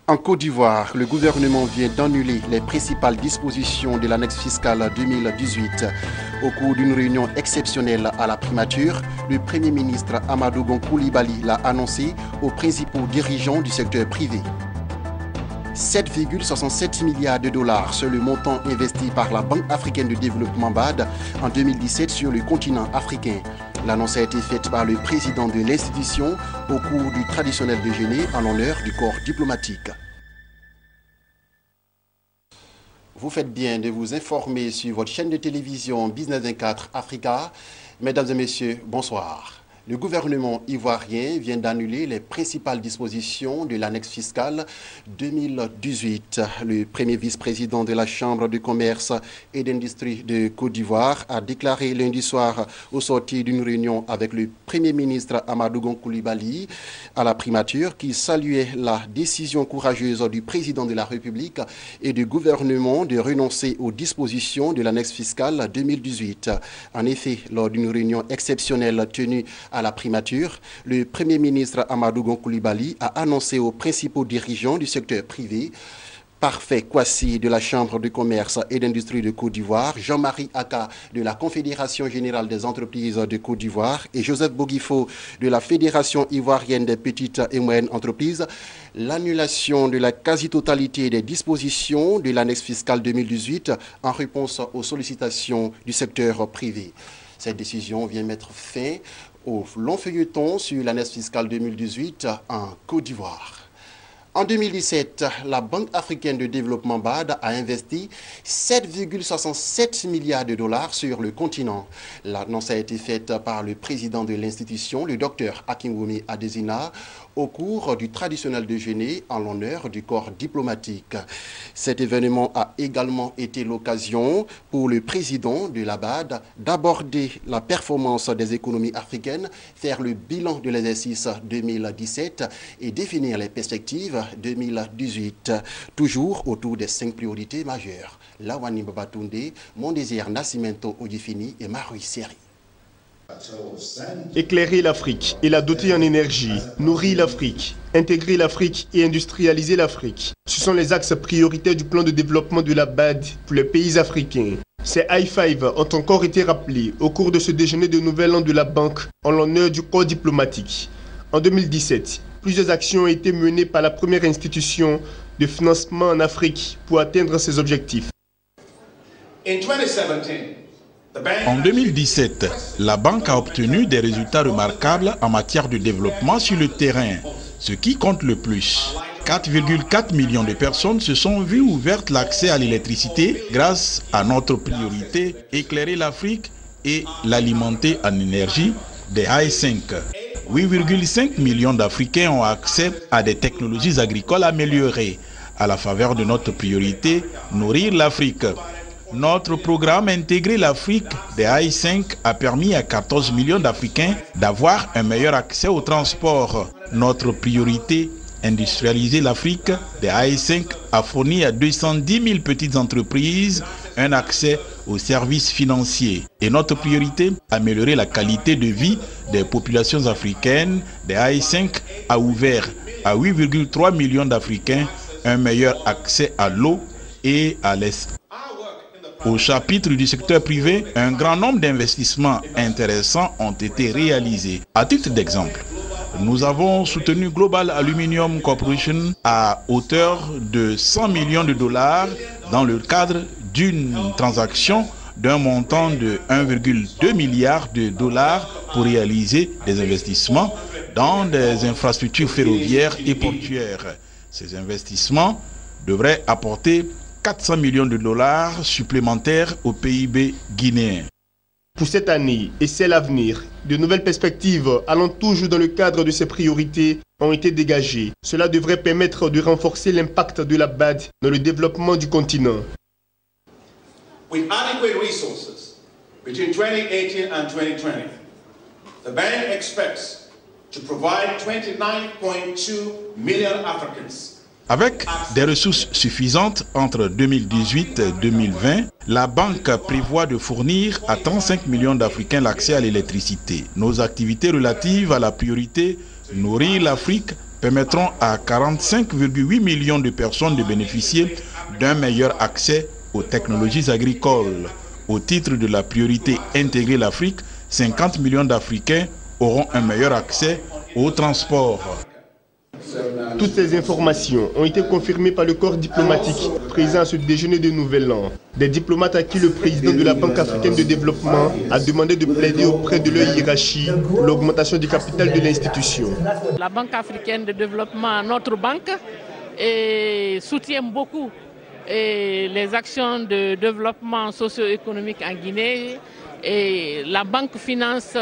En Côte d'Ivoire, le gouvernement vient d'annuler les principales dispositions de l'annexe fiscale 2018. Au cours d'une réunion exceptionnelle à la primature, le Premier ministre Amadou Gon Coulibaly l'a annoncé aux principaux dirigeants du secteur privé. 7,67 milliards de dollars, c'est le montant investi par la Banque africaine de développement BAD en 2017 sur le continent africain. L'annonce a été faite par le président de l'institution au cours du traditionnel déjeuner en l'honneur du corps diplomatique. Vous faites bien de vous informer sur votre chaîne de télévision Business 24 Africa. Mesdames et messieurs, bonsoir. Le gouvernement ivoirien vient d'annuler les principales dispositions de l'annexe fiscale 2018. Le premier vice-président de la Chambre de commerce et d'industrie de Côte d'Ivoire a déclaré lundi soir au sortir d'une réunion avec le Premier ministre Amadou Gon Coulibaly à la primature qui saluait la décision courageuse du président de la République et du gouvernement de renoncer aux dispositions de l'annexe fiscale 2018. En effet, lors d'une réunion exceptionnelle tenue à la primature, le Premier ministre Amadou Gon Coulibaly a annoncé aux principaux dirigeants du secteur privé, Parfait Kwasi de la Chambre de commerce et d'industrie de Côte d'Ivoire, Jean-Marie Aka de la Confédération générale des entreprises de Côte d'Ivoire et Joseph Boguifo de la Fédération ivoirienne des petites et moyennes entreprises, l'annulation de la quasi-totalité des dispositions de l'annexe fiscale 2018 en réponse aux sollicitations du secteur privé. Cette décision vient mettre fin au long feuilleton sur l'annexe fiscale 2018 en Côte d'Ivoire. En 2017, la Banque africaine de développement BAD a investi 7,67 milliards de dollars sur le continent. L'annonce a été faite par le président de l'institution, le docteur Akinwumi Adesina, au cours du traditionnel déjeuner en l'honneur du corps diplomatique. Cet événement a également été l'occasion pour le président de la BAD d'aborder la performance des économies africaines, faire le bilan de l'exercice 2017 et définir les perspectives 2018, toujours autour des 5 priorités majeures. Lawani Babatunde, Mondésir Nascimento Odifini et Marie Seri. Éclairer l'Afrique et la doter en énergie, nourrir l'Afrique, intégrer l'Afrique et industrialiser l'Afrique. Ce sont les axes prioritaires du plan de développement de la BAD pour les pays africains. Ces high five ont encore été rappelés au cours de ce déjeuner de Nouvel An de la Banque en l'honneur du corps diplomatique. En 2017, plusieurs actions ont été menées par la première institution de financement en Afrique pour atteindre ces objectifs. En 2017, la banque a obtenu des résultats remarquables en matière de développement sur le terrain, ce qui compte le plus. 4,4 millions de personnes se sont vues ouvertes l'accès à l'électricité grâce à notre priorité, éclairer l'Afrique et l'alimenter en énergie des AI5. 8,5 millions d'Africains ont accès à des technologies agricoles améliorées à la faveur de notre priorité, nourrir l'Afrique. Notre programme Intégrer l'Afrique des AI5 a permis à 14 millions d'Africains d'avoir un meilleur accès au transport. Notre priorité Industrialiser l'Afrique des AI5 a fourni à 210 000 petites entreprises un accès aux services financiers. Et notre priorité, améliorer la qualité de vie des populations africaines des AI5 a ouvert à 8,3 millions d'Africains un meilleur accès à l'eau et à l'Est. Au chapitre du secteur privé, un grand nombre d'investissements intéressants ont été réalisés. À titre d'exemple, nous avons soutenu Global Aluminium Corporation à hauteur de 100 millions de dollars dans le cadre d'une transaction d'un montant de 1,2 milliard de dollars pour réaliser des investissements dans des infrastructures ferroviaires et portuaires. Ces investissements devraient apporter 400 millions de dollars supplémentaires au PIB guinéen. Pour cette année et celle à venir, de nouvelles perspectives allant toujours dans le cadre de ces priorités ont été dégagées. Cela devrait permettre de renforcer l'impact de la BAD dans le développement du continent. With adequate resources between 2018 and 2020, the bank expects to provide 29.2 million Africans. Avec des ressources suffisantes entre 2018 et 2020, la banque prévoit de fournir à 35 millions d'Africains l'accès à l'électricité. Nos activités relatives à la priorité nourrir l'Afrique permettront à 45,8 millions de personnes de bénéficier d'un meilleur accès aux technologies agricoles. Au titre de la priorité Intégrer l'Afrique, 50 millions d'Africains auront un meilleur accès au transport. Toutes ces informations ont été confirmées par le corps diplomatique présent à ce déjeuner de Nouvel An. Des diplomates à qui le président de la Banque africaine de développement a demandé de plaider auprès de leur hiérarchie l'augmentation du capital de l'institution. La Banque africaine de développement, notre banque, soutient beaucoup les actions de développement socio-économique en Guinée. Et la banque finance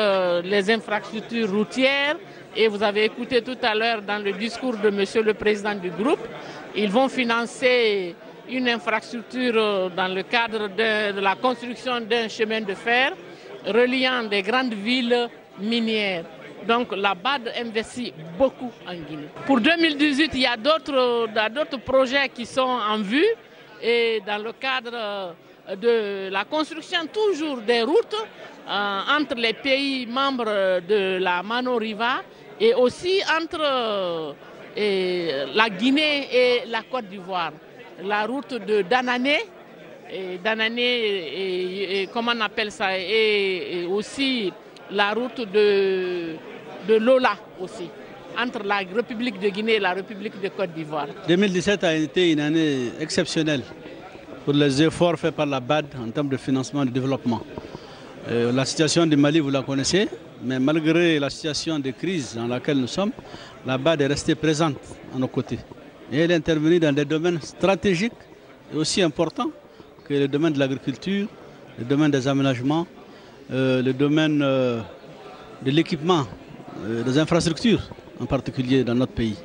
les infrastructures routières. Et vous avez écouté tout à l'heure dans le discours de Monsieur le Président du groupe, ils vont financer une infrastructure dans le cadre de la construction d'un chemin de fer reliant des grandes villes minières. Donc la BAD investit beaucoup en Guinée. Pour 2018, il y a d'autres projets qui sont en vue et dans le cadre de la construction toujours des routes entre les pays membres de la Mano-Riva et aussi entre la Guinée et la Côte d'Ivoire. La route de Danané, comment on appelle ça, et aussi la route de Lola aussi, entre la République de Guinée et la République de Côte d'Ivoire. 2017 a été une année exceptionnelle pour les efforts faits par la BAD en termes de financement et de développement. La situation du Mali, vous la connaissez, mais malgré la situation de crise dans laquelle nous sommes, la BAD est restée présente à nos côtés. Et elle est intervenue dans des domaines stratégiques et aussi importants que le domaine de l'agriculture, le domaine des aménagements, le domaine de l'équipement, des infrastructures en particulier dans notre pays.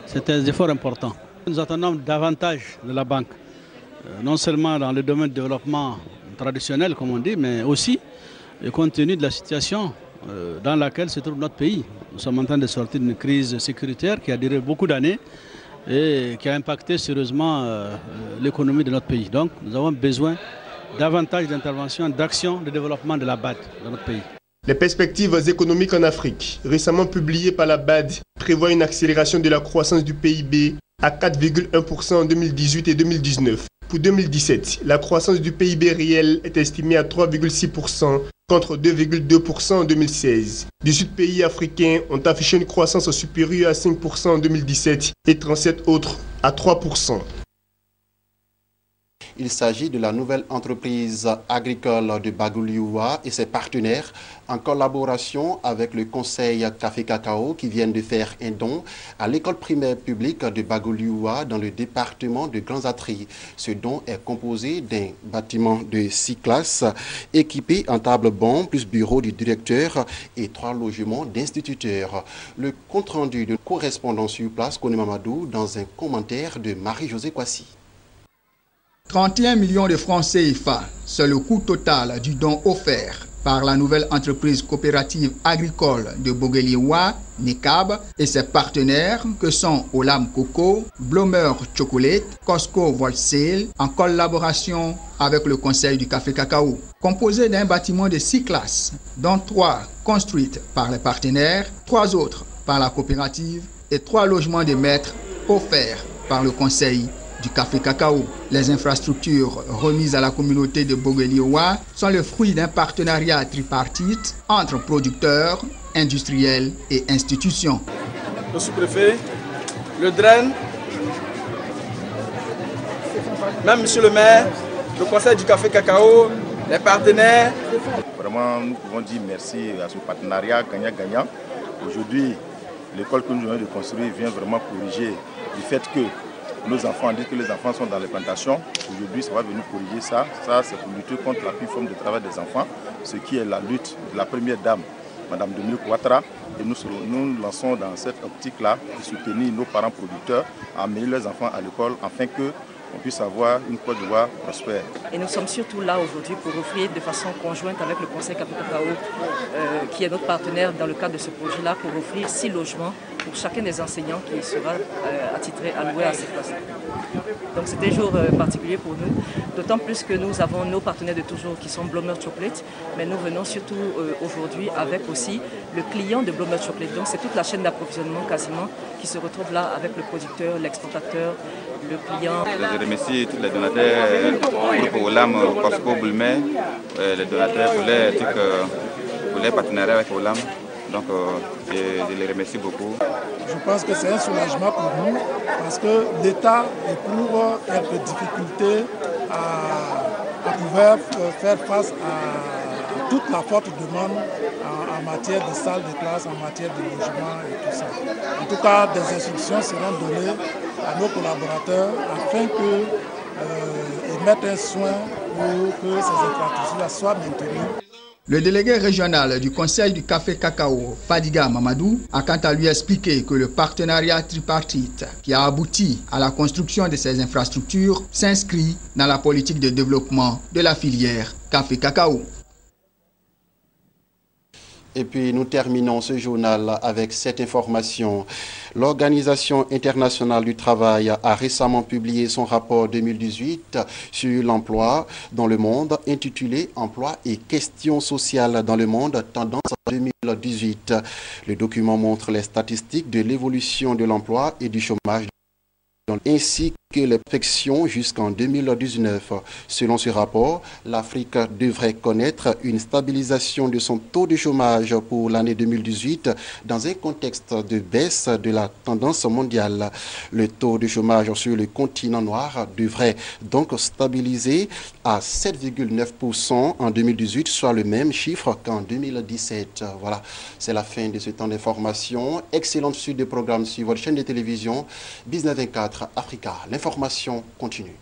C'est un effort important. Nous attendons davantage de la banque, non seulement dans le domaine du développement traditionnel, comme on dit, mais aussi compte tenu de la situation dans laquelle se trouve notre pays. Nous sommes en train de sortir d'une crise sécuritaire qui a duré beaucoup d'années et qui a impacté sérieusement l'économie de notre pays. Donc nous avons besoin davantage d'intervention, d'action, de développement de la BAD dans notre pays. Les perspectives économiques en Afrique, récemment publiées par la BAD, prévoient une accélération de la croissance du PIB à 4,1% en 2018 et 2019. Pour 2017, la croissance du PIB réel est estimée à 3,6% contre 2,2% en 2016. 18 pays africains ont affiché une croissance supérieure à 5% en 2017 et 37 autres à 3%. Il s'agit de la nouvelle entreprise agricole de Bagouliouwa et ses partenaires en collaboration avec le conseil Café Cacao qui viennent de faire un don à l'école primaire publique de Bagouliouwa dans le département de Grands Atri. Ce don est composé d'un bâtiment de 6 classes équipé en table-banc plus bureau du directeur et 3 logements d'instituteurs. Le compte-rendu de correspondant sur place, Kone Mamadou, dans un commentaire de Marie-Josée Kwasi. 31 millions de francs CFA, c'est le coût total du don offert par la nouvelle entreprise coopérative agricole de Bogueliwa, NECAB, et ses partenaires que sont Olam Coco, Blomer Chocolate, Costco Wholesale, en collaboration avec le conseil du Café Cacao. Composé d'un bâtiment de 6 classes, dont 3 construites par les partenaires, 3 autres par la coopérative et 3 logements de maîtres offerts par le conseil du Café Cacao. Les infrastructures remises à la communauté de Bogueliwa sont le fruit d'un partenariat tripartite entre producteurs, industriels et institutions. Le sous-préfet, le DREN, même monsieur le maire, le conseil du Café Cacao, les partenaires. Vraiment, nous pouvons dire merci à ce partenariat gagnant-gagnant. Aujourd'hui, l'école que nous venons de construire vient vraiment corriger du fait que nos enfants, on dit que les enfants sont dans les plantations. Aujourd'hui, ça va venir corriger ça. Ça, c'est pour lutter contre la pire forme de travail des enfants, ce qui est la lutte de la première dame, Mme Dominique Ouattara. Et nous lançons dans cette optique-là de soutenir nos parents producteurs, à amener leurs enfants à l'école, afin qu'on puisse avoir une Côte d'Ivoire prospère. Et nous sommes surtout là aujourd'hui pour offrir de façon conjointe avec le Conseil Café Cacao, qui est notre partenaire dans le cadre de ce projet-là, pour offrir 6 logements pour chacun des enseignants qui sera attitré, alloué à ces classes. Donc c'est un jour particulier pour nous, d'autant plus que nous avons nos partenaires de toujours qui sont Blomer Chocolate, mais nous venons surtout aujourd'hui avec aussi le client de Blomer Chocolate. Donc c'est toute la chaîne d'approvisionnement quasiment qui se retrouve là avec le producteur, l'exportateur, le client. Je remercie tous les donateurs, groupe Olam, Costco, Blomer, les donateurs pour les partenariats avec Olam. Donc je les remercie beaucoup. Je pense que c'est un soulagement pour nous parce que l'État éprouve quelques difficultés à pouvoir faire face à toute la forte demande en matière de salles de classe, en matière de logement et tout ça. En tout cas, des instructions seront données à nos collaborateurs afin qu'ils mettent un soin pour que ces infrastructures soient maintenues. Le délégué régional du Conseil du café cacao, Fadiga Mamadou, a quant à lui expliqué que le partenariat tripartite qui a abouti à la construction de ces infrastructures s'inscrit dans la politique de développement de la filière café cacao. Et puis nous terminons ce journal avec cette information. L'Organisation internationale du travail a récemment publié son rapport 2018 sur l'emploi dans le monde, intitulé « Emploi et questions sociales dans le monde, tendance 2018 ». Le document montre les statistiques de l'évolution de l'emploi et du chômage, ainsi que les projections jusqu'en 2019. Selon ce rapport, l'Afrique devrait connaître une stabilisation de son taux de chômage pour l'année 2018 dans un contexte de baisse de la tendance mondiale. Le taux de chômage sur le continent noir devrait donc stabiliser à 7,9% en 2018, soit le même chiffre qu'en 2017. Voilà, c'est la fin de ce temps d'information. Excellente suite de programmes sur votre chaîne de télévision Business 24 Africa. L'information continue.